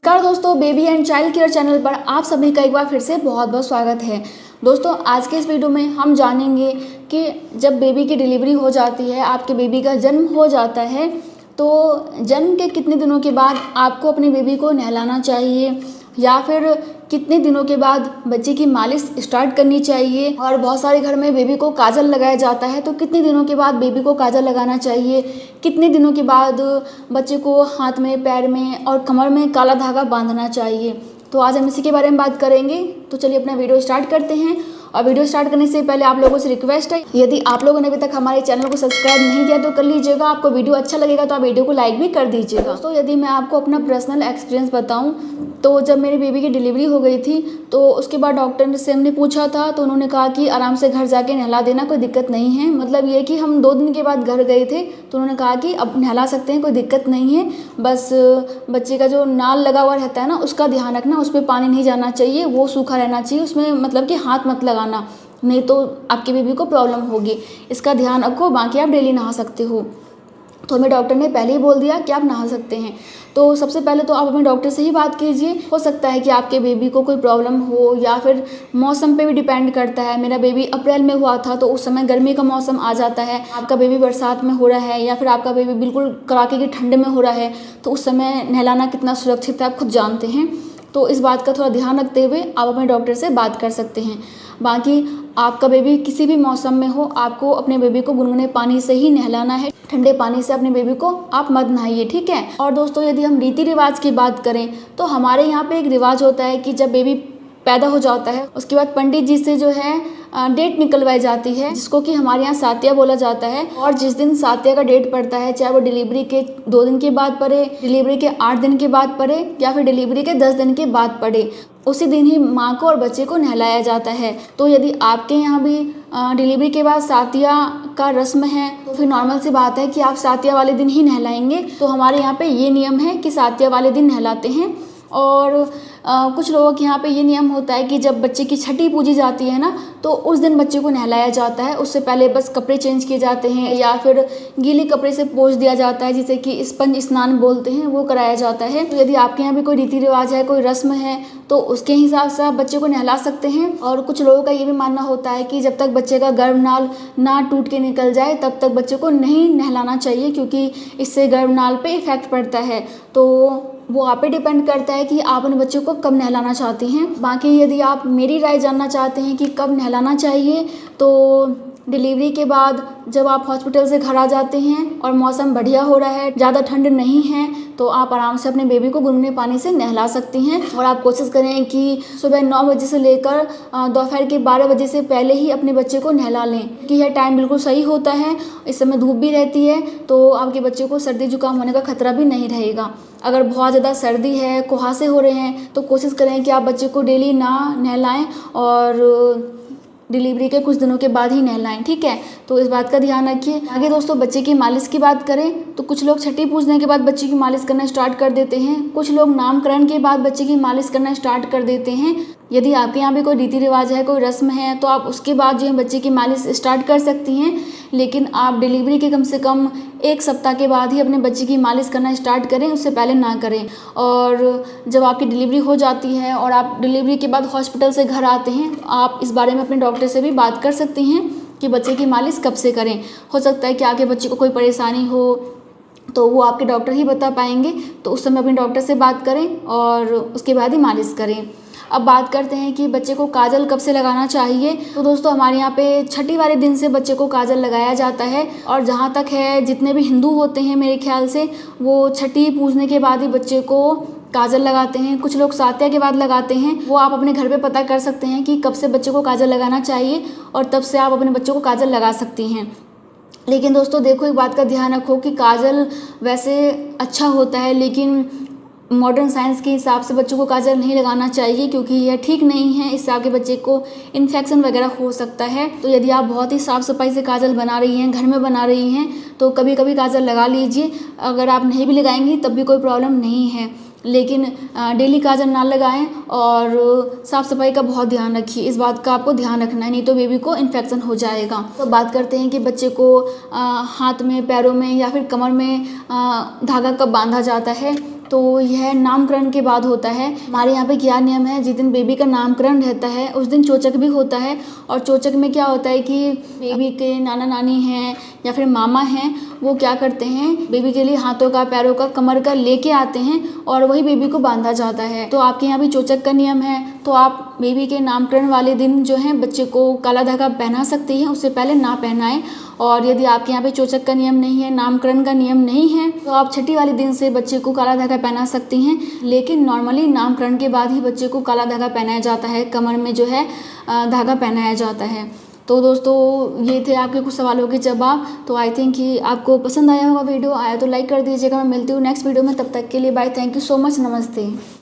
नमस्कार दोस्तों, baby and child care channel पर आप सभी का एक बार फिर से बहुत बहुत स्वागत है। दोस्तों, आज के इस वीडियो में हम जानेंगे कि जब बेबी की डिलीवरी हो जाती है, आपके बेबी का जन्म हो जाता है, तो जन्म के कितने दिनों के बाद आपको अपने बेबी को नहलाना चाहिए या फिर कितने दिनों के बाद बच्चे की मालिश स्टार्ट करनी चाहिए। और बहुत सारे घर में बेबी को काजल लगाया जाता है, तो कितने दिनों के बाद बेबी को काजल लगाना चाहिए, कितने दिनों के बाद बच्चे को हाथ में, पैर में और कमर में काला धागा बांधना चाहिए। तो आज हम इसी के बारे में बात करेंगे। तो चलिए अपना वीडियो स्टार्ट करते हैं। और वीडियो स्टार्ट करने से पहले आप लोगों से रिक्वेस्ट है, यदि आप लोगों ने अभी तक हमारे चैनल को सब्सक्राइब नहीं किया तो कर लीजिएगा। आपको वीडियो अच्छा लगेगा तो आप वीडियो को लाइक भी कर दीजिएगा। दोस्तों, यदि मैं आपको अपना पर्सनल एक्सपीरियंस बताऊं तो जब मेरी बेबी की डिलीवरी हो गई थी तो उसके बाद डॉक्टर से हमने पूछा था, तो उन्होंने कहा कि आराम से घर जाके नहला देना, कोई दिक्कत नहीं है। मतलब ये कि हम 2 दिन के बाद घर गए थे तो उन्होंने कहा कि अब नहला सकते हैं, कोई दिक्कत नहीं है, बस बच्चे का जो नाल लगा हुआ रहता है ना, उसका ध्यान रखना, उस पर पानी नहीं जाना चाहिए, वो सूखा रहना चाहिए, उसमें मतलब कि हाथ मत लगाना, नहीं तो आपकी बेबी को प्रॉब्लम होगी, इसका ध्यान रखो। बाकी आप डेली नहा सकते हो। तो हमें डॉक्टर ने पहले ही बोल दिया कि आप नहा सकते हैं। तो सबसे पहले तो आप अपने डॉक्टर से ही बात कीजिए। हो सकता है कि आपके बेबी को कोई प्रॉब्लम हो या फिर मौसम पे भी डिपेंड करता है। मेरा बेबी अप्रैल में हुआ था तो उस समय गर्मी का मौसम आ जाता है। आपका बेबी बरसात में हो रहा है या फिर आपका बेबी बिल्कुल कड़ाके की ठंड में हो रहा है, तो उस समय नहलाना कितना सुरक्षित है आप खुद जानते हैं। तो इस बात का थोड़ा ध्यान रखते हुए आप अपने डॉक्टर से बात कर सकते हैं। बाकी आपका बेबी किसी भी मौसम में हो, आपको अपने बेबी को गुनगुने पानी से ही नहलाना है, ठंडे पानी से अपने बेबी को आप मत नहाइए, ठीक है। और दोस्तों, यदि हम रीति रिवाज की बात करें तो हमारे यहाँ पे एक रिवाज होता है कि जब बेबी पैदा हो जाता है उसके बाद पंडित जी से जो है डेट निकलवाई जाती है, जिसको कि हमारे यहाँ सातिया बोला जाता है। और जिस दिन सातिया का डेट पड़ता है, चाहे वो डिलीवरी के 2 दिन के बाद पड़े, डिलीवरी के 8 दिन के बाद पड़े या फिर डिलीवरी के 10 दिन के बाद पड़े, उसी दिन ही माँ को और बच्चे को नहलाया जाता है। तो यदि आपके यहाँ भी डिलीवरी के बाद सातिया का रस्म है तो फिर नॉर्मल सी बात है कि आप सातिया वाले दिन ही नहलाएंगे। तो हमारे यहाँ पे ये नियम है कि सातिया वाले दिन नहलाते हैं। और कुछ लोगों के यहाँ पे ये नियम होता है कि जब बच्चे की छठी पूजी जाती है ना, तो उस दिन बच्चे को नहलाया जाता है। उससे पहले बस कपड़े चेंज किए जाते हैं या फिर गीले कपड़े से पोंछ दिया जाता है, जिसे कि स्पंज स्नान बोलते हैं, वो कराया जाता है। तो यदि आपके यहाँ भी कोई रीति रिवाज है, कोई रस्म है, तो उसके हिसाब से आप बच्चे को नहला सकते हैं। और कुछ लोगों का ये भी मानना होता है कि जब तक बच्चे का गर्भनाल ना टूट के निकल जाए तब तक बच्चे को नहीं नहलाना चाहिए, क्योंकि इससे गर्भनाल पे इफेक्ट पड़ता है। तो वो आप पे डिपेंड करता है कि आप अपने बच्चे को कब नहलाना चाहते हैं। बाकी यदि आप मेरी राय जानना चाहते हैं कि कब नहलाना चाहिए, तो डिलीवरी के बाद जब आप हॉस्पिटल से घर आ जाते हैं और मौसम बढ़िया हो रहा है, ज़्यादा ठंड नहीं है, तो आप आराम से अपने बेबी को गुनगुने पानी से नहला सकती हैं। और आप कोशिश करें कि सुबह 9 बजे से लेकर दोपहर के 12 बजे से पहले ही अपने बच्चे को नहला लें, क्योंकि यह टाइम बिल्कुल सही होता है। इस समय धूप भी रहती है तो आपके बच्चे को सर्दी जुकाम होने का खतरा भी नहीं रहेगा। अगर बहुत ज़्यादा सर्दी है, कुहासे हो रहे हैं, तो कोशिश करें कि आप बच्चे को डेली ना नहलाएं और डिलीवरी के कुछ दिनों के बाद ही नहलाएं, ठीक है। तो इस बात का ध्यान रखिए। आगे दोस्तों, बच्चे की मालिश की बात करें तो कुछ लोग छठी पूजने के बाद बच्चे की मालिश करना स्टार्ट कर देते हैं, कुछ लोग नामकरण के बाद बच्चे की मालिश करना स्टार्ट कर देते हैं। यदि आपके यहाँ भी कोई रीति रिवाज है, कोई रस्म है, तो आप उसके बाद जो है बच्चे की मालिश स्टार्ट कर सकती हैं। लेकिन आप डिलीवरी के कम से कम 1 सप्ताह के बाद ही अपने बच्चे की मालिश करना स्टार्ट करें, उससे पहले ना करें। और जब आपकी डिलीवरी हो जाती है और आप डिलीवरी के बाद हॉस्पिटल से घर आते हैं, आप इस बारे में अपने डॉक्टर से भी बात कर सकती हैं कि बच्चे की मालिश कब से करें। हो सकता है कि आगे बच्चे को कोई परेशानी हो तो वो आपके डॉक्टर ही बता पाएंगे, तो उस समय अपने डॉक्टर से बात करें और उसके बाद ही मालिश करें। अब बात करते हैं कि बच्चे को काजल कब से लगाना चाहिए। तो दोस्तों, हमारे यहाँ पे छठी वाले दिन से बच्चे को काजल लगाया जाता है। और जहाँ तक है, जितने भी हिंदू होते हैं मेरे ख्याल से, वो छठी पूजने के बाद ही बच्चे को काजल लगाते हैं। कुछ लोग सातिया के बाद लगाते हैं। वो आप अपने घर पे पता कर सकते हैं कि कब से बच्चे को काजल लगाना चाहिए और तब से आप अपने बच्चों को काजल लगा सकती हैं। लेकिन दोस्तों देखो, एक बात का ध्यान रखो कि काजल वैसे अच्छा होता है, लेकिन मॉडर्न साइंस के हिसाब से बच्चों को काजल नहीं लगाना चाहिए, क्योंकि यह ठीक नहीं है। इससे आपके बच्चे को इन्फेक्शन वगैरह हो सकता है। तो यदि आप बहुत ही साफ़ सफाई से काजल बना रही हैं, घर में बना रही हैं, तो कभी कभी काजल लगा लीजिए। अगर आप नहीं भी लगाएंगी तब भी कोई प्रॉब्लम नहीं है, लेकिन डेली काजल ना लगाएं और साफ़ सफाई का बहुत ध्यान रखिए। इस बात का आपको ध्यान रखना है, नहीं तो बेबी को इन्फेक्शन हो जाएगा। तो बात करते हैं कि बच्चे को हाथ में, पैरों में या फिर कमर में धागा कब बांधा जाता है। तो यह नामकरण के बाद होता है। हमारे यहाँ पे क्या नियम है, जिस दिन बेबी का नामकरण रहता है उस दिन चोचक भी होता है। और चोचक में क्या होता है कि बेबी के नाना नानी हैं या फिर मामा हैं, वो क्या करते हैं, बेबी के लिए हाथों का, पैरों का, कमर का लेके आते हैं और वही बेबी को बांधा जाता है। तो आपके यहाँ भी चोचक का नियम है, तो आप बेबी के नामकरण वाले दिन जो है बच्चे को काला धागा पहना सकती हैं, उससे पहले ना पहनाएं। और यदि आपके यहाँ पे चोचक का नियम नहीं है, नामकरण का नियम नहीं है, तो आप छठी वाले दिन से बच्चे को काला धागा पहना सकती हैं। लेकिन नॉर्मली नामकरण के बाद ही बच्चे को काला धागा पहनाया जाता है, कमर में जो है धागा पहनाया जाता है। तो दोस्तों ये थे आपके कुछ सवालों के जवाब। तो आई थिंक कि आपको पसंद आया होगा वीडियो। आया तो लाइक कर दीजिएगा। मैं मिलती हूँ नेक्स्ट वीडियो में, तब तक के लिए bye. Thank you so much. नमस्ते।